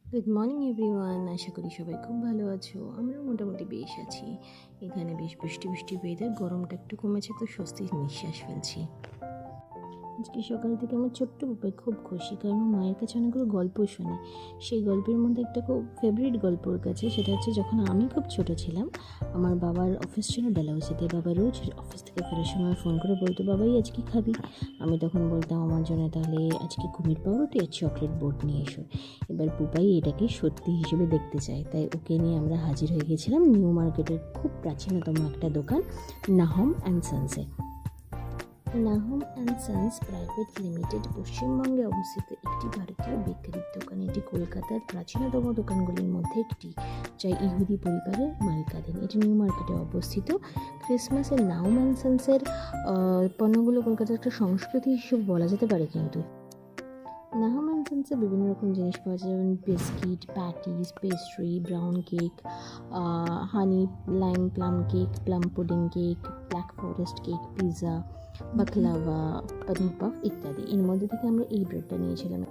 Good morning everyone, আশা করি সবাই খুব ভালো আছো। আমরাও মোটামুটি বেশ আছি। এখানে বেশ বৃষ্টি বৃষ্টি ওয়েদার, গরমটা একটু কমেছে তো স্বস্তির নিঃশ্বাস ফেলছি। আজকে সকাল থেকে আমার ছোট্ট বুপাই খুব খুশি, কারণ ও মায়ের কাছে অনেকগুলো গল্প শোনে। সেই গল্পের মধ্যে একটা খুব ফেভারিট গল্প ওর কাছে, সেটা হচ্ছে যখন আমি খুব ছোট ছিলাম, আমার বাবার অফিস ছিল ডালহাউসিতে। বাবা রোজ অফিস থেকে ফেরার সময় ফোন করে বলতো, বাবাই আজ কি খাবি? আমি তখন বলতাম আমার জন্য তাহলে আজকে কুমির পাউরুটি আর চকলেট বোর্ড নিয়ে এসো। এবার বুপাই এটাকে সত্যি হিসেবে দেখতে চায়, তাই ওকে নিয়ে আমরা হাজির হয়ে গেছিলাম নিউ মার্কেটের খুব প্রাচীনতম একটা দোকান, নাহম অ্যান্ড সন্সে। Nahoum and Sons private limited পশ্চিমবঙ্গে অবস্থিত একটি ভারতীয় বেকারির দোকান। এটি কলকাতার প্রাচীনতম দোকানগুলির মধ্যে একটি, যা ইহুদি পরিবারের মালিকানাধীন। এটি নিউ মার্কেটে অবস্থিত। ক্রিসমাসের নাহম অ্যান্ড সন্সের পণ্যগুলো কলকাতার একটা সংস্কৃতি হিসেবে বলা যেতে পারে। কিন্তু নাহম অ্যান্ড সন্সে বিভিন্ন রকম জিনিস পাওয়া যায়, যেমন biscuit, patties, pastry, brown cake, honey lime plum cake, plum pudding cake, black forest cake, pizza, baklava, paneer puff ইত্যাদি। এর মধ্যে থেকে আমরা এই ব্রেডটা নিয়েছিলাম।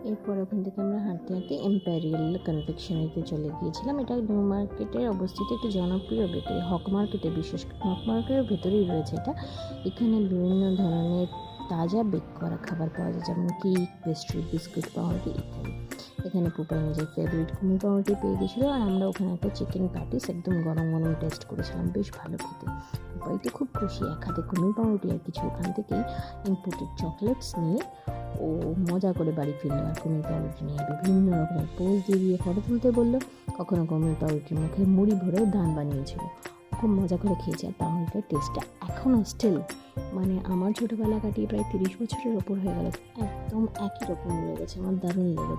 এরপর ওখান থেকে আমরা হাঁটতে হাঁটতে এম্পেরিয়াল কনফেকশনারিতে চলে গিয়েছিলাম। এটা নিউ মার্কেটে অবস্থিত একটি জনপ্রিয় বেকারি, হক মার্কেটে, বিশেষ হক মার্কেটের ভেতরেই রয়েছে এটা। এখানে বিভিন্ন ধরনের তাজা বেক করা খাবার পাওয়া যায়, যেমন কেক, পেস্ট্রি, বিস্কুট, পাউরুটি ইত্যাদি। এখানে পুপাই নিজের ফেভারিট কুমির পাউরুটি পেয়ে গেছিলো, আর আমরা ওখানে একটা চিকেন প্যাটিস একদম গরম গরম টেস্ট করেছিলাম, বেশ ভালো খেতে। পুপাই তো খুব খুশি, এক হাতে কুমির পাউরুটি আর কিছু ওখান থেকেই ইম্পোর্টেড চকলেটস নিয়ে ও মজা করে বাড়ি ফিরলো। আর কুমির পাউরুটি নিয়ে বিভিন্ন রকমের পোজ দিয়ে দিয়ে ফটো তুলতে বললো। কখনো কুমির পাউরুটির মুখে মুড়ি ভরেও দান বানিয়েছিল। খুব মজা করে খেয়েছে, আর পাউরুটির টেস্টটা এখনও স্টিল, মানে আমার ছোটোবেলা কাটিয়ে প্রায় 30 বছরের ওপর হয়ে গেল, একদম একই রকম রয়ে গেছে। আমার দারুণ লেগেছে।